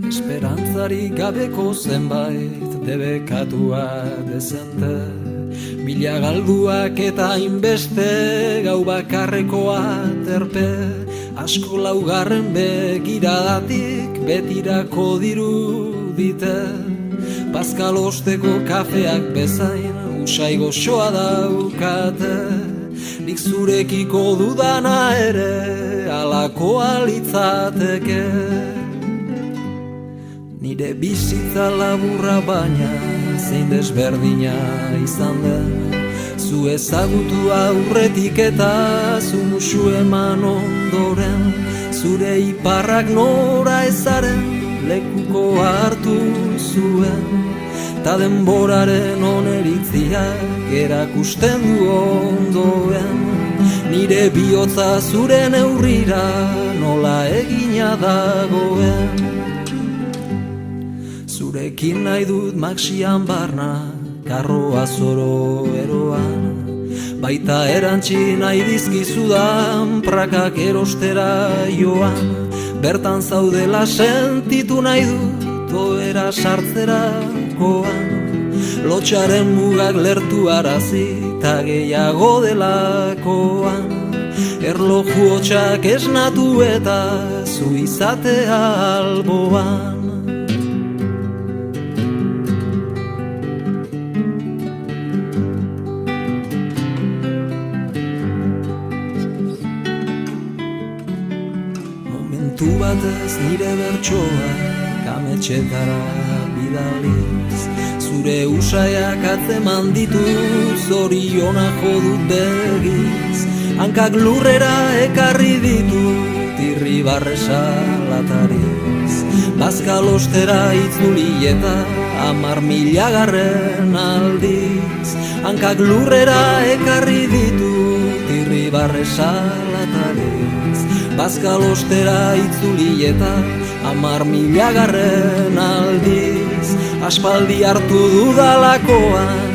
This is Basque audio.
Esperantzari gabeko zenbait debekatua dezente, mila galduak eta hainbeste gau bakarrekoa terpe, asko laugarren begiradatik betirako dirudite, bazkalosteko kafeak bezain usai goxoa daukate, nik zurekiko dudana ere alakoa litzateke. Nire bizitza laburra baina zein desberdina izan den, zu ezagutu aurretik eta zu musu eman ondoren, zure iparrak nora ezaren lekuko hartu zuen, ta denboraren oneritziak erakusten du ondoen, nire bihotza zure neurrira nola egina dagoen. Zurekin nahi dut maxian barna, karroa zoro eroan, baita erantzi nahi dizkizudan prakak erostera joan, bertan zaudela sentitu nahi dut oera sartzerakoan, lotxaren mugak lertu arazi ta gehiago delakoan, erloju hotxak esnatu eta zu izatea alboan. Momentu batez nire bertsoa kametxetara bidaliz, zure usaiak atzeman dituz zoriona jodut begiz, hankak lurrera ekarri ditut irribarresa latariz, bazkalostera itzuli eta 10.000 aldiz, hankak lurrera ekarri ditut irribarresa latariz, bazkalostera itzuli eta 10.000 aldiz, aspaldi hartu dudalakoan